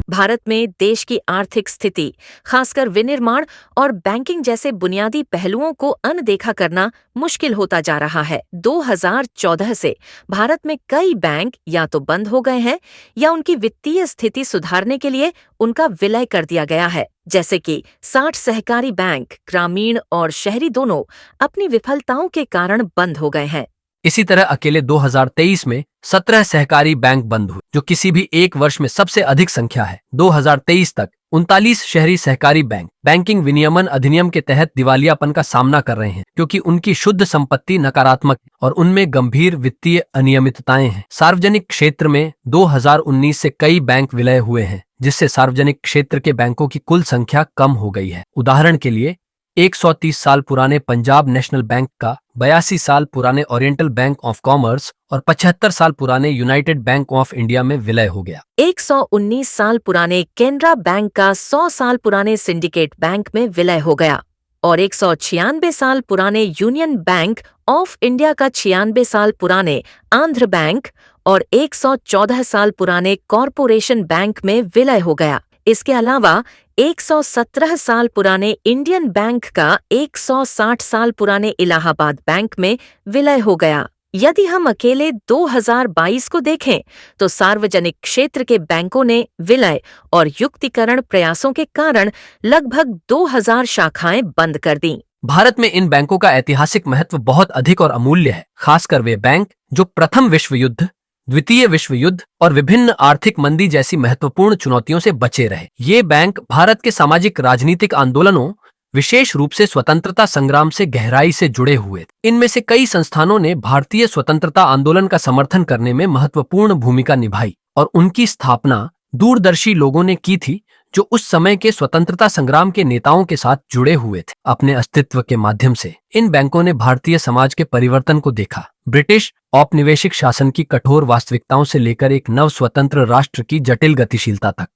भारत में देश की आर्थिक स्थिति, खासकर विनिर्माण और बैंकिंग जैसे बुनियादी पहलुओं को अनदेखा करना मुश्किल होता जा रहा है। 2014 से भारत में कई बैंक या तो बंद हो गए हैं या उनकी वित्तीय स्थिति सुधारने के लिए उनका विलय कर दिया गया है। जैसे कि 60 सहकारी बैंक ग्रामीण और शहरी दोनों अपनी विफलताओं के कारण बंद हो गए हैं। इसी तरह अकेले 2023 में 17 सहकारी बैंक बंद हुए, जो किसी भी एक वर्ष में सबसे अधिक संख्या है। 2023 तक 39 शहरी सहकारी बैंक बैंकिंग विनियमन अधिनियम के तहत दिवालियापन का सामना कर रहे हैं, क्योंकि उनकी शुद्ध संपत्ति नकारात्मक और उनमें गंभीर वित्तीय अनियमितताएं हैं। सार्वजनिक क्षेत्र में 2019 से कई बैंक विलय हुए हैं, जिससे सार्वजनिक क्षेत्र के बैंकों की कुल संख्या कम हो गई है। उदाहरण के लिए 130 साल पुराने पंजाब नेशनल बैंक का 82 साल पुराने ओरिएंटल बैंक ऑफ कॉमर्स और 75 साल पुराने यूनाइटेड बैंक ऑफ इंडिया में विलय हो गया। 119 साल पुराने केनरा बैंक का 100 साल पुराने सिंडिकेट बैंक में विलय हो गया और 196 साल पुराने यूनियन बैंक ऑफ इंडिया का 96 साल पुराने आंध्र बैंक और 114 साल पुराने कॉरपोरेशन बैंक में विलय हो गया। इसके अलावा 117 साल पुराने इंडियन बैंक का 160 साल पुराने इलाहाबाद बैंक में विलय हो गया। यदि हम अकेले 2022 को देखें तो सार्वजनिक क्षेत्र के बैंकों ने विलय और युक्तिकरण प्रयासों के कारण लगभग 2000 शाखाएं बंद कर दी। भारत में इन बैंकों का ऐतिहासिक महत्व बहुत अधिक और अमूल्य है, खासकर वे बैंक जो प्रथम विश्व युद्ध, द्वितीय विश्व युद्ध और विभिन्न आर्थिक मंदी जैसी महत्वपूर्ण चुनौतियों से बचे रहे। ये बैंक भारत के सामाजिक राजनीतिक आंदोलनों, विशेष रूप से स्वतंत्रता संग्राम से गहराई से जुड़े हुए। इनमें से कई संस्थानों ने भारतीय स्वतंत्रता आंदोलन का समर्थन करने में महत्वपूर्ण भूमिका निभाई और उनकी स्थापना दूरदर्शी लोगों ने की थी, जो उस समय के स्वतंत्रता संग्राम के नेताओं के साथ जुड़े हुए थे। अपने अस्तित्व के माध्यम से इन बैंकों ने भारतीय समाज के परिवर्तन को देखा, ब्रिटिश औपनिवेशिक शासन की कठोर वास्तविकताओं से लेकर एक नव स्वतंत्र राष्ट्र की जटिल गतिशीलता तक।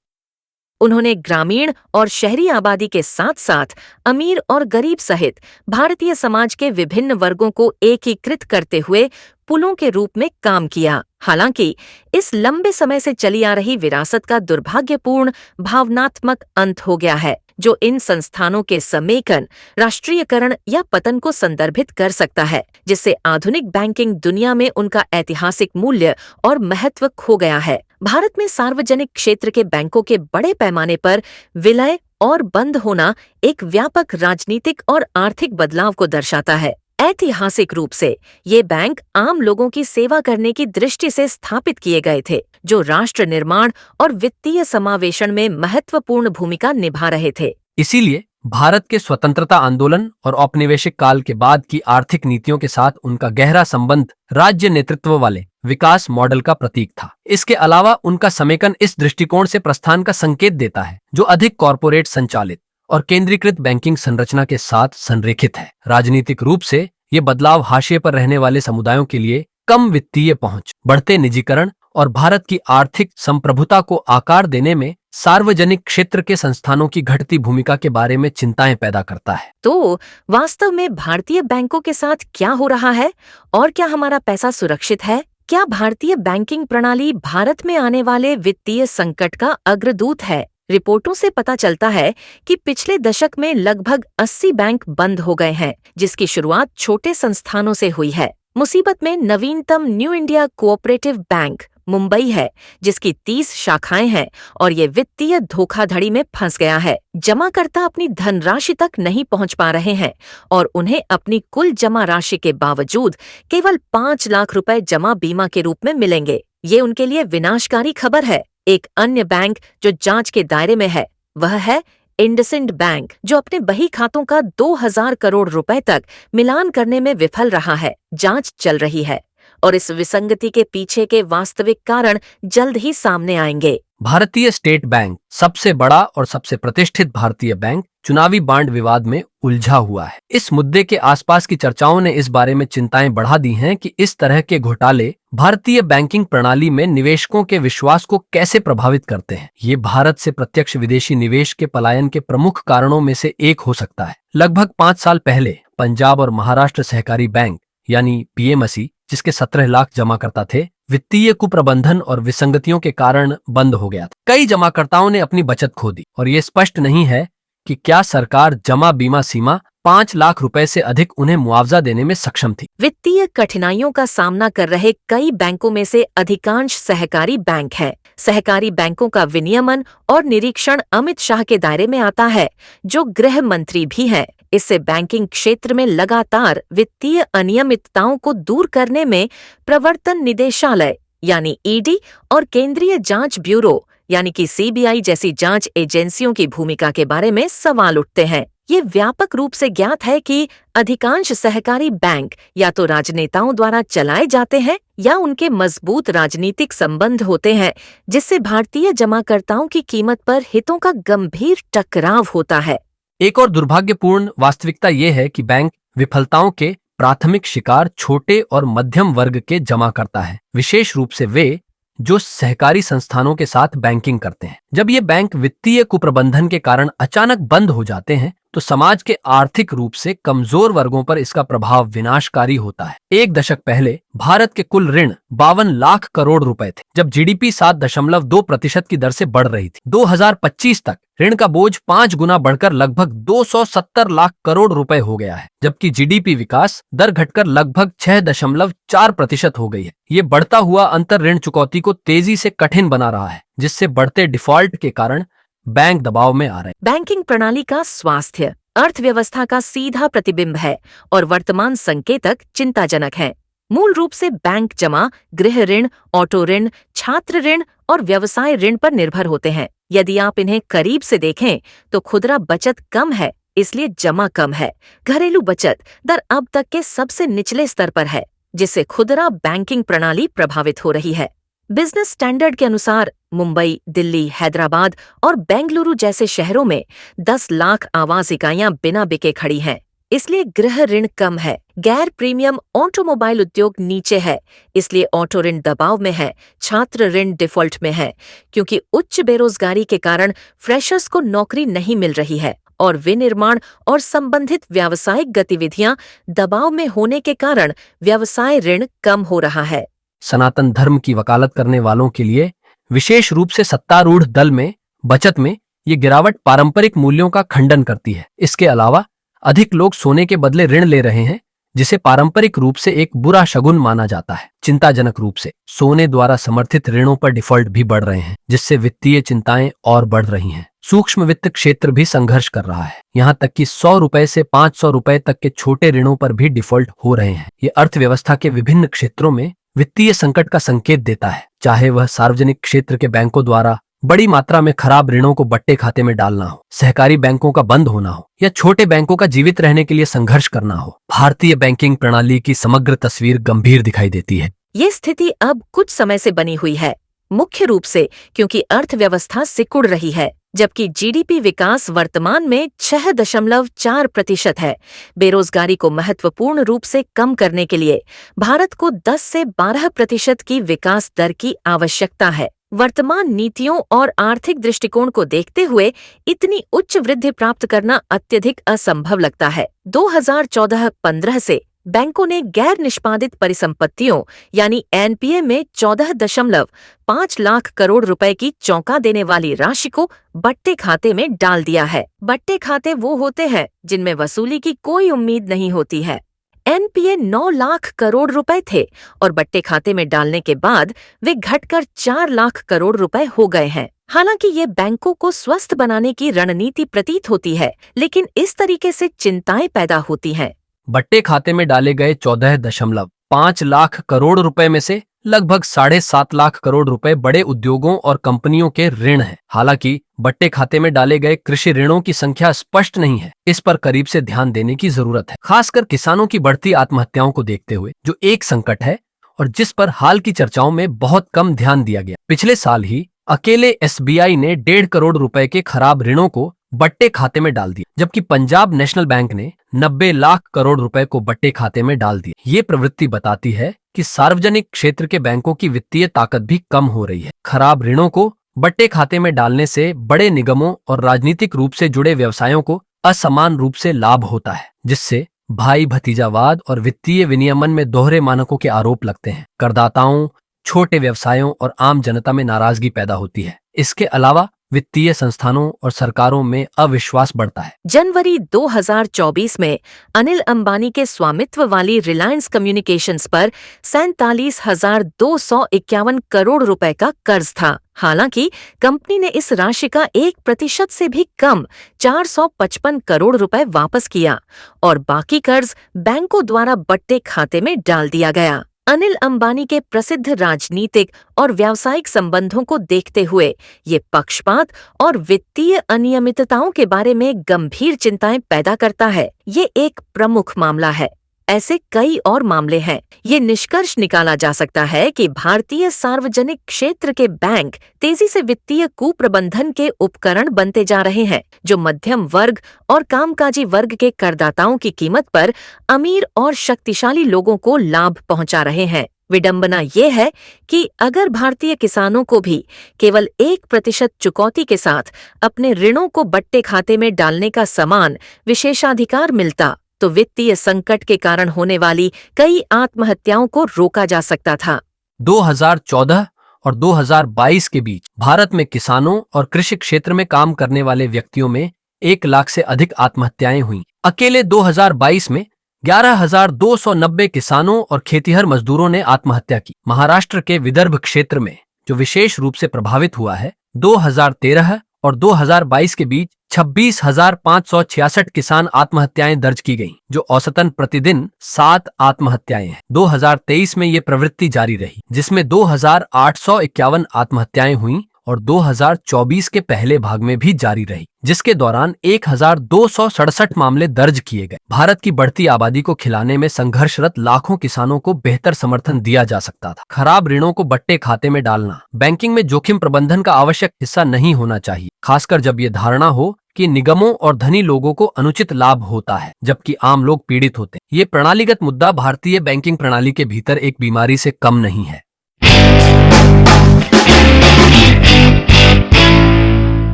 उन्होंने ग्रामीण और शहरी आबादी के साथ साथ अमीर और गरीब सहित भारतीय समाज के विभिन्न वर्गों को एकीकृत करते हुए पुलों के रूप में काम किया। हालांकि इस लंबे समय से चली आ रही विरासत का दुर्भाग्यपूर्ण भावनात्मक अंत हो गया है, जो इन संस्थानों के समेकन, राष्ट्रीयकरण या पतन को संदर्भित कर सकता है, जिससे आधुनिक बैंकिंग दुनिया में उनका ऐतिहासिक मूल्य और महत्व खो गया है। भारत में सार्वजनिक क्षेत्र के बैंकों के बड़े पैमाने पर विलय और बंद होना एक व्यापक राजनीतिक और आर्थिक बदलाव को दर्शाता है। ऐतिहासिक रूप से ये बैंक आम लोगों की सेवा करने की दृष्टि से स्थापित किए गए थे, जो राष्ट्र निर्माण और वित्तीय समावेशन में महत्वपूर्ण भूमिका निभा रहे थे। इसीलिए भारत के स्वतंत्रता आंदोलन और औपनिवेशिक काल के बाद की आर्थिक नीतियों के साथ उनका गहरा संबंध राज्य नेतृत्व वाले विकास मॉडल का प्रतीक था। इसके अलावा उनका समेकन इस दृष्टिकोण से प्रस्थान का संकेत देता है, जो अधिक कॉरपोरेट संचालित और केंद्रीकृत बैंकिंग संरचना के साथ संरेखित है। राजनीतिक रूप से ये बदलाव हाशिए पर रहने वाले समुदायों के लिए कम वित्तीय पहुंच, बढ़ते निजीकरण और भारत की आर्थिक संप्रभुता को आकार देने में सार्वजनिक क्षेत्र के संस्थानों की घटती भूमिका के बारे में चिंताएं पैदा करता है। तो वास्तव में भारतीय बैंकों के साथ क्या हो रहा है और क्या हमारा पैसा सुरक्षित है? क्या भारतीय बैंकिंग प्रणाली भारत में आने वाले वित्तीय संकट का अग्रदूत है? रिपोर्टों से पता चलता है कि पिछले दशक में लगभग 80 बैंक बंद हो गए हैं, जिसकी शुरुआत छोटे संस्थानों से हुई है। मुसीबत में नवीनतम new India cooperative bank Mumbai है, जिसकी 30 शाखाएं हैं और ये वित्तीय धोखाधड़ी में फंस गया है। जमाकर्ता अपनी धनराशि तक नहीं पहुंच पा रहे हैं और उन्हें अपनी कुल जमा राशि के बावजूद केवल 5 लाख रुपए जमा बीमा के रूप में मिलेंगे। ये उनके लिए विनाशकारी खबर है। एक अन्य बैंक जो जांच के दायरे में है वह है इंडसइंड बैंक, जो अपने बही खातों का 2000 करोड़ रुपए तक मिलान करने में विफल रहा है। जांच चल रही है और इस विसंगति के पीछे के वास्तविक कारण जल्द ही सामने आएंगे। भारतीय स्टेट बैंक, सबसे बड़ा और सबसे प्रतिष्ठित भारतीय बैंक, चुनावी बांड विवाद में उलझा हुआ है। इस मुद्दे के आसपास की चर्चाओं ने इस बारे में चिंताएं बढ़ा दी हैं कि इस तरह के घोटाले भारतीय बैंकिंग प्रणाली में निवेशकों के विश्वास को कैसे प्रभावित करते हैं। ये भारत से प्रत्यक्ष विदेशी निवेश के पलायन के प्रमुख कारणों में से एक हो सकता है। लगभग 5 साल पहले पंजाब और महाराष्ट्र सहकारी बैंक यानी PMSE, जिसके 17 लाख जमाकर्ता थे, वित्तीय कुप्रबंधन और विसंगतियों के कारण बंद हो गया था। कई जमाकर्ताओं ने अपनी बचत खो दी और ये स्पष्ट नहीं है कि क्या सरकार जमा बीमा सीमा 5 लाख रुपए से अधिक उन्हें मुआवजा देने में सक्षम थी। वित्तीय कठिनाइयों का सामना कर रहे कई बैंकों में से अधिकांश सहकारी बैंक हैं। सहकारी बैंकों का विनियमन और निरीक्षण अमित शाह के दायरे में आता है, जो गृह मंत्री भी हैं। इससे बैंकिंग क्षेत्र में लगातार वित्तीय अनियमितताओं को दूर करने में प्रवर्तन निदेशालय यानी ईडी और केंद्रीय जांच ब्यूरो यानी कि सीबीआई जैसी जांच एजेंसियों की भूमिका के बारे में सवाल उठते हैं। ये व्यापक रूप से ज्ञात है कि अधिकांश सहकारी बैंक या तो राजनेताओं द्वारा चलाए जाते हैं या उनके मजबूत राजनीतिक संबंध होते हैं, जिससे भारतीय जमाकर्ताओं की कीमत पर हितों का गंभीर टकराव होता है। एक और दुर्भाग्यपूर्ण वास्तविकता ये है कि बैंक विफलताओं के प्राथमिक शिकार छोटे और मध्यम वर्ग के जमाकर्ता हैं, विशेष रूप से वे जो सहकारी संस्थानों के साथ बैंकिंग करते हैं। जब ये बैंक वित्तीय कुप्रबंधन के कारण अचानक बंद हो जाते हैं तो समाज के आर्थिक रूप से कमजोर वर्गों पर इसका प्रभाव विनाशकारी होता है। एक दशक पहले भारत के कुल ऋण 52 लाख करोड़ रुपए थे, जब जीडीपी 7.2% की दर से बढ़ रही थी। 2025 तक ऋण का बोझ 5 गुना बढ़कर लगभग 270 लाख करोड़ रुपए हो गया है, जबकि जीडीपी विकास दर घटकर लगभग 6.4% हो गई है। ये बढ़ता हुआ अंतर ऋण चुकौती को तेजी से कठिन बना रहा है, जिससे बढ़ते डिफॉल्ट के कारण बैंक दबाव में आ रहे हैं। बैंकिंग प्रणाली का स्वास्थ्य अर्थव्यवस्था का सीधा प्रतिबिंब है और वर्तमान संकेतक चिंताजनक हैं। मूल रूप से बैंक जमा, गृह ऋण, ऑटो ऋण, छात्र ऋण और व्यवसाय ऋण पर निर्भर होते हैं। यदि आप इन्हें करीब से देखें तो खुदरा बचत कम है, इसलिए जमा कम है। घरेलू बचत दर अब तक के सबसे निचले स्तर पर है, जिससे खुदरा बैंकिंग प्रणाली प्रभावित हो रही है। बिजनेस स्टैंडर्ड के अनुसार मुंबई, दिल्ली, हैदराबाद और बेंगलुरु जैसे शहरों में 10 लाख आवास इकाइयां बिना बिके खड़ी हैं, इसलिए गृह ऋण कम है। गैर प्रीमियम ऑटोमोबाइल उद्योग नीचे है, इसलिए ऑटो ऋण दबाव में है। छात्र ऋण डिफॉल्ट में है, क्योंकि उच्च बेरोजगारी के कारण फ्रेशर्स को नौकरी नहीं मिल रही है और विनिर्माण और संबंधित व्यावसायिक गतिविधियां दबाव में होने के कारण व्यवसाय ऋण कम हो रहा है। सनातन धर्म की वकालत करने वालों के लिए, विशेष रूप से सत्तारूढ़ दल में बचत में ये गिरावट पारंपरिक मूल्यों का खंडन करती है। इसके अलावा अधिक लोग सोने के बदले ऋण ले रहे हैं, जिसे पारंपरिक रूप से एक बुरा शगुन माना जाता है। चिंताजनक रूप से सोने द्वारा समर्थित ऋणों पर डिफॉल्ट भी बढ़ रहे हैं, जिससे वित्तीय चिंताएं और बढ़ रही हैं। सूक्ष्म वित्त क्षेत्र भी संघर्ष कर रहा है, यहाँ तक कि 100 रुपए से 500 रुपए तक के छोटे ऋणों पर भी डिफॉल्ट हो रहे हैं। ये अर्थव्यवस्था के विभिन्न क्षेत्रों में वित्तीय संकट का संकेत देता है, चाहे वह सार्वजनिक क्षेत्र के बैंकों द्वारा बड़ी मात्रा में खराब ऋणों को बट्टे खाते में डालना हो, सहकारी बैंकों का बंद होना हो या छोटे बैंकों का जीवित रहने के लिए संघर्ष करना हो। भारतीय बैंकिंग प्रणाली की समग्र तस्वीर गंभीर दिखाई देती है। ये स्थिति अब कुछ समय से बनी हुई है, मुख्य रूप से क्योंकि अर्थव्यवस्था सिकुड़ रही है, जबकि जीडीपी विकास वर्तमान में 6.4% है। बेरोजगारी को महत्वपूर्ण रूप से कम करने के लिए भारत को 10 से 12% की विकास दर की आवश्यकता है। वर्तमान नीतियों और आर्थिक दृष्टिकोण को देखते हुए इतनी उच्च वृद्धि प्राप्त करना अत्यधिक असंभव लगता है। 2014-15 से बैंकों ने गैर निष्पादित परिसंपत्तियों यानी एनपीए में 14.5 लाख करोड़ रुपए की चौंका देने वाली राशि को बट्टे खाते में डाल दिया है। बट्टे खाते वो होते हैं जिनमें वसूली की कोई उम्मीद नहीं होती है। एनपीए 9 लाख करोड़ रुपए थे और बट्टे खाते में डालने के बाद वे घटकर 4 लाख करोड़ रुपए हो गए हैं। हालांकि ये बैंकों को स्वस्थ बनाने की रणनीति प्रतीत होती है, लेकिन इस तरीके से चिंताएं पैदा होती हैं। बट्टे खाते में डाले गए 14.5 लाख करोड़ रुपए में से लगभग 7.5 लाख करोड़ रुपए बड़े उद्योगों और कंपनियों के ऋण हैं। हालांकि बट्टे खाते में डाले गए कृषि ऋणों की संख्या स्पष्ट नहीं है। इस पर करीब से ध्यान देने की जरूरत है, खासकर किसानों की बढ़ती आत्महत्याओं को देखते हुए, जो एक संकट है और जिस पर हाल की चर्चाओं में बहुत कम ध्यान दिया गया। पिछले साल ही अकेले एसबीआई ने 1.5 करोड़ रुपए के खराब ऋणों को बट्टे खाते में डाल दिया, जबकि पंजाब नेशनल बैंक ने 90 लाख करोड़ रुपए को बट्टे खाते में डाल दिया। ये प्रवृत्ति बताती है कि सार्वजनिक क्षेत्र के बैंकों की वित्तीय ताकत भी कम हो रही है। खराब ऋणों को बट्टे खाते में डालने से बड़े निगमों और राजनीतिक रूप से जुड़े व्यवसायों को असमान रूप से लाभ होता है, जिससे भाई भतीजावाद और वित्तीय विनियमन में दोहरे मानकों के आरोप लगते हैं। करदाताओं, छोटे व्यवसायों और आम जनता में नाराजगी पैदा होती है। इसके अलावा वित्तीय संस्थानों और सरकारों में अविश्वास बढ़ता है। जनवरी 2024 में अनिल अंबानी के स्वामित्व वाली रिलायंस कम्युनिकेशंस पर 47,251 करोड़ रुपए का कर्ज था। हालांकि कंपनी ने इस राशि का 1% से भी कम 455 करोड़ रुपए वापस किया और बाकी कर्ज बैंकों द्वारा बट्टे खाते में डाल दिया गया। अनिल अंबानी के प्रसिद्ध राजनीतिक और व्यावसायिक संबंधों को देखते हुए ये पक्षपात और वित्तीय अनियमितताओं के बारे में गंभीर चिंताएं पैदा करता है। ये एक प्रमुख मामला है। ऐसे कई और मामले हैं। ये निष्कर्ष निकाला जा सकता है कि भारतीय सार्वजनिक क्षेत्र के बैंक तेजी से वित्तीय कुप्रबंधन के उपकरण बनते जा रहे हैं, जो मध्यम वर्ग और कामकाजी वर्ग के करदाताओं की कीमत पर अमीर और शक्तिशाली लोगों को लाभ पहुंचा रहे हैं। विडंबना ये है कि अगर भारतीय किसानों को भी केवल 1% चुकौती के साथ अपने ऋणों को बट्टे खाते में डालने का समान विशेषाधिकार मिलता, तो वित्तीय संकट के कारण होने वाली कई आत्महत्याओं को रोका जा सकता था। 2014 और 2022 के बीच भारत में किसानों और कृषि क्षेत्र में काम करने वाले व्यक्तियों में 1 लाख से अधिक आत्महत्याएं हुई। अकेले 2022 में 11,290 किसानों और खेतिहर मजदूरों ने आत्महत्या की। महाराष्ट्र के विदर्भ क्षेत्र में, जो विशेष रूप से प्रभावित हुआ है, 2013 और 2022 के बीच 26,566 किसान आत्महत्याएं दर्ज की गईं, जो औसतन प्रतिदिन 7 आत्महत्याएं हैं। 2023 में ये प्रवृत्ति जारी रही, जिसमें 2,851 आत्महत्याएं हुईं और 2024 के पहले भाग में भी जारी रही, जिसके दौरान 1,267 मामले दर्ज किए गए। भारत की बढ़ती आबादी को खिलाने में संघर्षरत लाखों किसानों को बेहतर समर्थन दिया जा सकता था। खराब ऋणों को बट्टे खाते में डालना बैंकिंग में जोखिम प्रबंधन का आवश्यक हिस्सा नहीं होना चाहिए, खासकर जब ये धारणा हो कि निगमों और धनी लोगों को अनुचित लाभ होता है, जबकि आम लोग पीड़ित होते हैं। ये प्रणालीगत मुद्दा भारतीय बैंकिंग प्रणाली के भीतर एक बीमारी से कम नहीं है।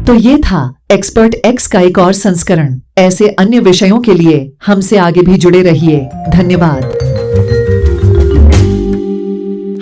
तो ये था एक्सपर्ट एक्स का एक और संस्करण। ऐसे अन्य विषयों के लिए हमसे आगे भी जुड़े रहिए। धन्यवाद।